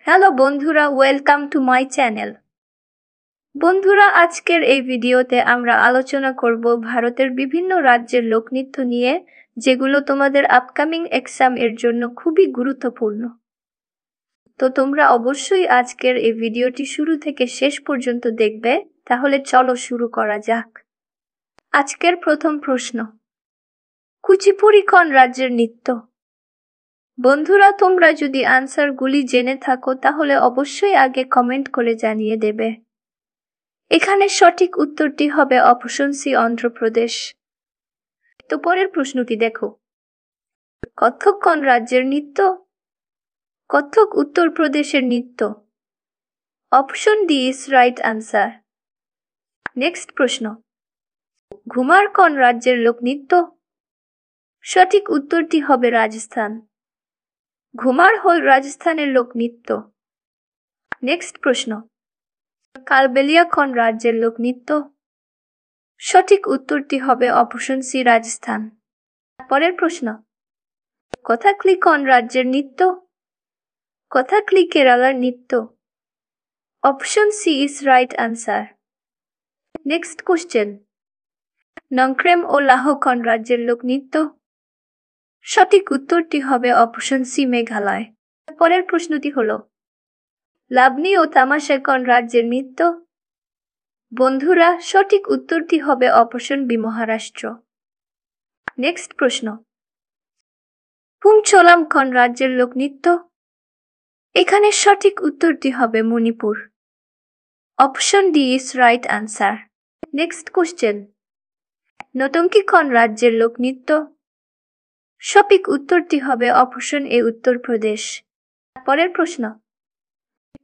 Hello বন্ধুরা, welcome to my channel. বন্ধুরা, আজকের এই ভিডিওতে আমরা আলোচনা করব ভারতের বিভিন্ন রাজ্যের লোকনৃত্য নিয়ে, যেগুলো তোমাদের আপকামিং এক্সাম এর জন্য খুবই গুরুত্বপূর্ণ। তো তোমরা অবশ্যই আজকের এই ভিডিওটি শুরু থেকে শেষ পর্যন্ত দেখবে। তাহলে চলো শুরু করা যাক। আজকের প্রথম প্রশ্ন, কুচিপুড়ি কোন রাজ্যের নৃত্য? বন্ধুরা, তোমরা যদি আনসারগুলি জেনে থাকো তাহলে অবশ্যই আগে কমেন্ট করে জানিয়ে দেবে। এখানে সঠিক উত্তরটি হবে অপশন সি, অন্ধ্রপ্রদেশ। তো পরের প্রশ্নটি দেখো, কত্থক কোন রাজ্যের নৃত্য? কত্থক উত্তরপ্রদেশের নৃত্য। Option D is right answer. Next প্রশ্ন, ঘুমার কোন রাজ্যের লোকনৃত্য? সঠিক উত্তরটি হবে রাজস্থান। ঘুমার হল রাজস্থানের লোকনৃত্য। নেক্সট প্রশ্ন, কালবেলিয়া কোন রাজ্যের লোকনৃত্য? সঠিক উত্তরটি হবে অপশন সি, রাজস্থান। পরের প্রশ্ন, কথাকলি কোন রাজ্যের নৃত্য? কথাকলি কেরালার নৃত্য। Option C is right answer. Next question, Nongkrem ও লাহ কোন রাজ্যের লোকনৃত্য? সঠিক উত্তরটি হবে অপশন সি, মেঘালয়। পরের প্রশ্নটি হলো, লাবনি ও তামাশা কোন রাজ্যের নৃত্য? বন্ধুরা, সঠিক উত্তরটি হবে অপশন বি, মহারাষ্ট্র। নেক্সট প্রশ্ন, পুংচোলাম কোন রাজ্যের লোকনৃত্য? এখানে সঠিক উত্তরটি হবে Manipur. Option D is right answer. Next question, Nautanki কোন রাজ্যের লোকনৃত্য? সঠিক উত্তরটি হবে অপশন এ, উত্তরপ্রদেশ। পরের প্রশ্ন,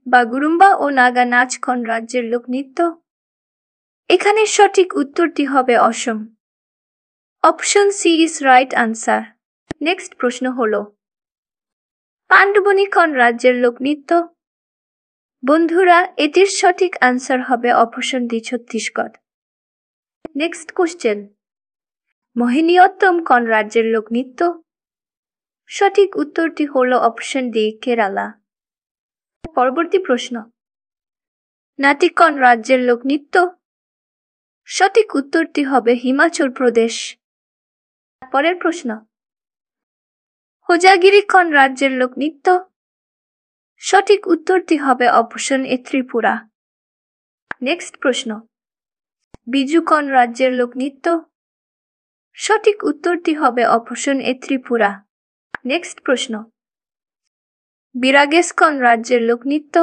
বাগুরুম্বা ও নাগা নাচ কোন রাজ্যের লোকনৃত্য? এখানে সঠিক উত্তরটি হবে Assam. Option C is right answer. Next প্রশ্ন হলো, পাণ্ডবনী কোন রাজ্যের লোকনৃত্য? বন্ধুরা, এটির সঠিক আনসার হবে option D, Chhattisgarh. Next question, Mohiniyattam কোন রাজ্যের লোকনৃত্য? সঠিক উত্তরটি হলো অপশন ডি, কেরালা। পরবর্তী প্রশ্ন, নাটি কোন রাজ্যের লোকনৃত্য? সঠিক উত্তরটি হবে হিমাচল প্রদেশ। পরের প্রশ্ন, হোজাগিরি কোন রাজ্যের লোকনৃত্য? সঠিক উত্তরটি হবে অপশন এ, ত্রিপুরা। নেক্সট প্রশ্ন, বিজু কোন রাজ্যের লোকনৃত্য? সঠিক উত্তরটি হবে অপশন এ, ত্রিপুরা। নেক্সট প্রশ্ন, বিরাগেশ কোন রাজ্যের লোকনৃত্য?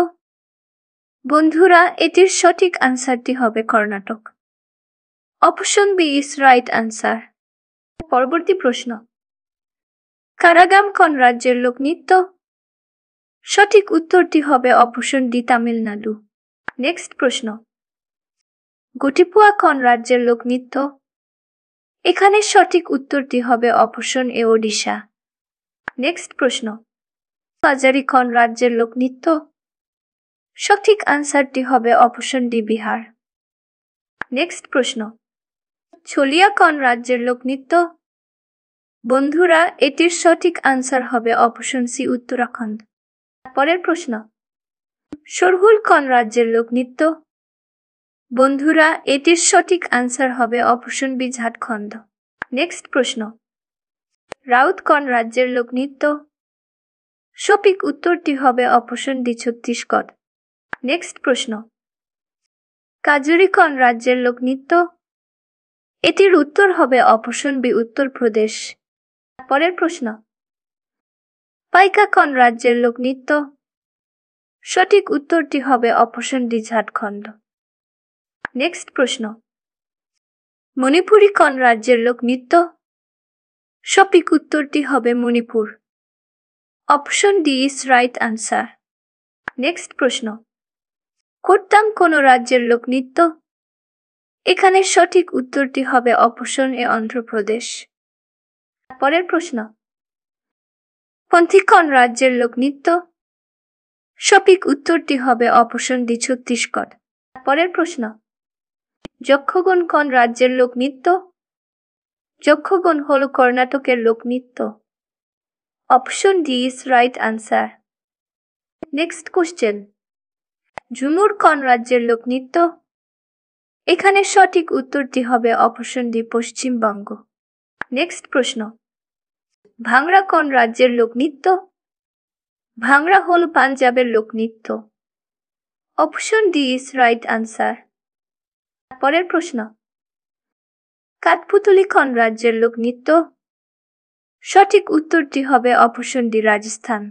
বন্ধুরা, এটির সঠিক আনসারটি হবে Karnataka. Option B is right answer. পরবর্তী প্রশ্ন, কারাগাম কোন রাজ্যের লোকনৃত্য? সঠিক উত্তরটি হবে অপশন ডি, তামিলনাড়ু। নেক্সট প্রশ্ন, গোটিপুয়া কোন রাজ্যের লোকনৃত্য? এখানে সঠিক উত্তরটি হবে অপশন এ, ওড়িশা। নেক্সট প্রশ্ন, কাজারি কোন রাজ্যের লোকনৃত্য? সঠিক আনসারটি হবে অপশন ডি, বিহার। নেক্সট প্রশ্ন, ছলিয়া কোন রাজ্যের লোকনৃত্য? বন্ধুরা, এটির সঠিক আনসার হবে অপশন সি, উত্তরাখণ্ড। পরের প্রশ্ন, সরহুল কোন রাজ্যের লোকনৃত্য? বন্ধুরা, এটির সঠিক আনসার হবে অপশন বি, ঝাড়খণ্ড। নেক্সট প্রশ্ন, রাউত কোন রাজ্যের লোকনৃত্য? সঠিক উত্তরটি হবে অপশন ডি, ছত্তিশগড়। নেক্সট প্রশ্ন, কাজুরি কোন রাজ্যের লোকনৃত্য? এটির উত্তর হবে অপশন বি, উত্তরপ্রদেশ। পরের প্রশ্ন, পাইকা কোন রাজ্যের লোকনৃত্য? সঠিক উত্তরটি হবে অপশন ডি, ঝাড়খণ্ড। নেক্সট প্রশ্ন, মণিপুরি কোন রাজ্যের লোকনৃত্য? সঠিক উত্তরটি হবে Manipur. Option D is right answer. Next প্রশ্ন, কোট্টাম কোন রাজ্যের লোকনৃত্য? এখানে সঠিক উত্তরটি হবে অপশন এ, অন্ধ্রপ্রদেশ। পরের প্রশ্ন, পন্থী কোন রাজ্যের লোকনৃত্য? সঠিক উত্তরটি হবে অপশন ডি, ছত্তিশগড়। পরের প্রশ্ন, যক্ষগণ কোন রাজ্যের লোকনৃত্য? যক্ষগণ হল কর্ণাটকের লোকনৃত্য। Option D is right answer. Next question, Jhumur কোন রাজ্যের লোকনৃত্য? এখানে সঠিক উত্তরটি হবে অপশন ডি, পশ্চিমবঙ্গ। নেক্সট প্রশ্ন, ভাংড়া কোন রাজ্যের লোকনৃত্য? ভাংড়া হল পাঞ্জাবের লোকনৃত্য। Option D is right answer. পরের প্রশ্ন, কাঠপুতলি কোন রাজ্যের লোকনৃত্য? সঠিক উত্তরটি হবে অপশন ডি, রাজস্থান।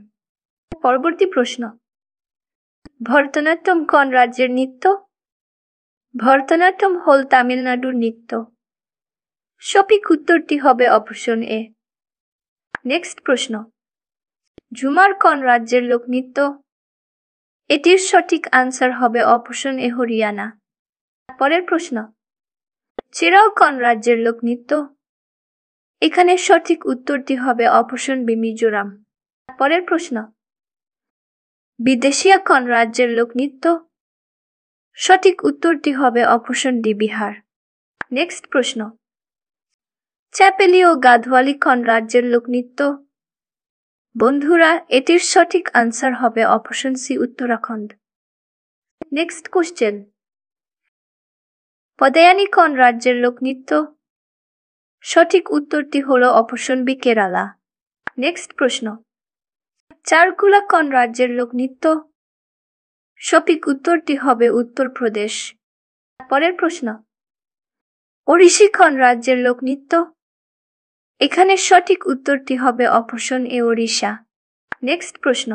পরবর্তী প্রশ্ন, ভরতনাট্যম কোন রাজ্যের নৃত্য? ভরতনাট্যম হল তামিলনাড়ুর নৃত্য। সঠিক উত্তরটি হবে অপশন এ। নেক্সট প্রশ্ন, ঝুমার কোন রাজ্যের লোকনৃত্য? এটির সঠিক আনসার হবে অপশন এ, হরিয়ানা। পরের প্রশ্ন, চেরাও কোন রাজ্যের লোকনৃত্য? এখানে সঠিক উত্তরটি হবে অপশন বি, মিজোরাম। পরের প্রশ্ন, বিদেশিয়া কোন রাজ্যের লোকনৃত্য? সঠিক উত্তরটি হবে অপশন ডি, বিহার। নেক্সট প্রশ্ন, চ্যাপেলি ও গাধওয়ালি কোন রাজ্যের লোকনৃত্য? বন্ধুরা, এটির সঠিক আনসার হবে option C, Uttarakhand. Next question, Padayani কোন রাজ্যের লোকনৃত্য? সঠিক উত্তরটি হলো অপশন বি, কেরালা। নেক্সট প্রশ্ন, চারকুলা কোন রাজ্যের লোকনৃত্য? সঠিক উত্তরটি হবে উত্তরপ্রদেশ। পরের প্রশ্ন, ওড়িশি কোন রাজ্যের লোকনৃত্য? এখানে সঠিক উত্তরটি হবে অপশন এ, ওড়িশা। নেক্সট প্রশ্ন,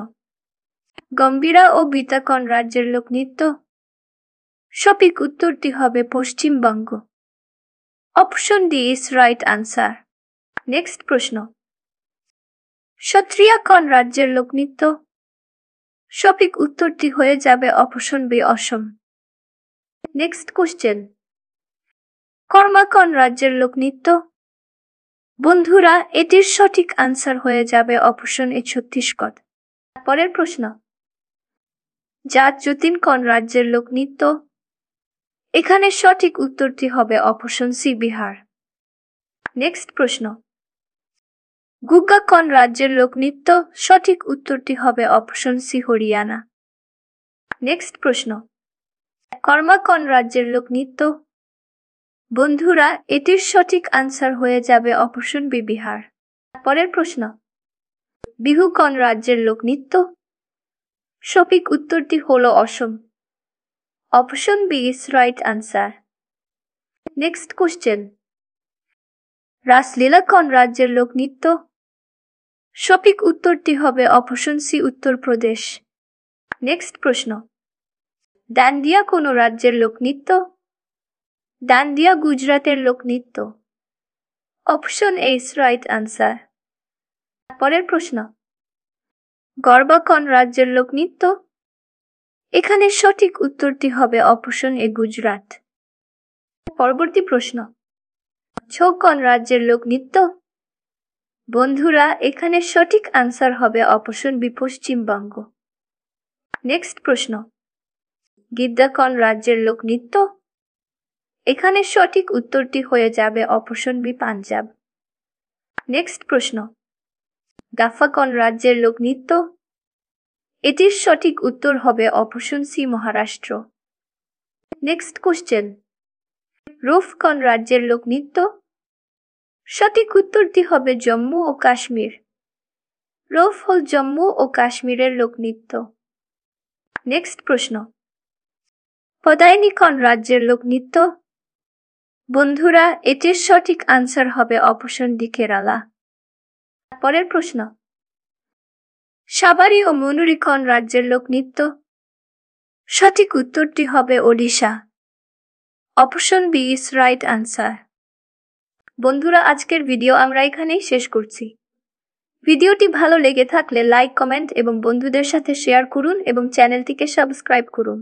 গম্ভীরা ও বিতা কোন রাজ্যের লোকনৃত্য? সঠিক উত্তরটি হবে Paschimbanga. Option D is right answer. Next প্রশ্ন, সত্রিয়া কোন রাজ্যের লোকনৃত্য? সঠিক উত্তরটি হয়ে যাবে অপশন বি, অসম। নেক্সট কোশ্চেন, কর্মা কোন রাজ্যের লোকনৃত্য? বন্ধুরা, এটির সঠিক আনসার হয়ে যাবে অপশন এ, ছত্তিশগড়। পরের প্রশ্ন, জাত যতীন কোন রাজ্যের লোকনৃত্য? এখানে সঠিক উত্তরটি হবে অপশন সি, বিহার। নেক্সট প্রশ্ন, গুগ্গা কোন রাজ্যের লোকনৃত্য? সঠিক উত্তরটি হবে অপশন সি, হরিয়ানা। নেক্সট প্রশ্ন, কর্মা কোন রাজ্যের লোকনৃত্য? বন্ধুরা, এটির সঠিক আনসার হয়ে যাবে অপশন বি, বিহার। পরের প্রশ্ন, বিহু কোন রাজ্যের লোকনৃত্য? সঠিক উত্তরটি হলো Assam. Option B is right answer. Next question, Raslila কোন রাজ্যের লোকনৃত্য? সঠিক উত্তরটি হবে অপশন সি, উত্তরপ্রদেশ। নেক্সট প্রশ্ন, ডান্ডিয়া কোন রাজ্যের লোকনৃত্য? ডান্ডিয়া গুজরাটের লোকনৃত্য। Option A is right answer. পরের প্রশ্ন, গরবা কোন রাজ্যের লোকনৃত্য? এখানে সঠিক উত্তরটি হবে অপশন এ, গুজরাট। পরবর্তী প্রশ্ন, ছৌ কোন রাজ্যের লোকনৃত্য? বন্ধুরা, এখানে সঠিক আনসার হবে অপশন বি, পশ্চিমবঙ্গ। নেক্সট প্রশ্ন, গিদ্দা কোন রাজ্যের লোকনৃত্য? এখানে সঠিক উত্তরটি হয়ে যাবে অপশন বি, পাঞ্জাব। নেক্সট প্রশ্ন, গাফা কোন রাজ্যের লোকনৃত্য? এটির সঠিক উত্তর হবে option C, Maharashtra. Next question, Rauf কোন রাজ্যের লোকনৃত্য? সঠিক উত্তরটি হবে জম্মু ও কাশ্মীর। রৌফ হল জম্মু ও কাশ্মীরের লোকনৃত্য। নেক্সট প্রশ্ন, পদায়নি কোন রাজ্যের লোকনৃত্য? বন্ধুরা, এটির সঠিক আনসার হবে অপশন ডি, কেরালা। পরের প্রশ্ন, সাবারি ও মনুরি কোন রাজ্যের লোকনৃত্য? সঠিক উত্তরটি হবে Odisha. Option B is right answer. বন্ধুরা, আজকের ভিডিও আমরা এখানেই শেষ করছি। ভিডিওটি ভালো লেগে থাকলে লাইক, কমেন্ট এবং বন্ধুদের সাথে শেয়ার করুন এবং চ্যানেলটিকে সাবস্ক্রাইব করুন।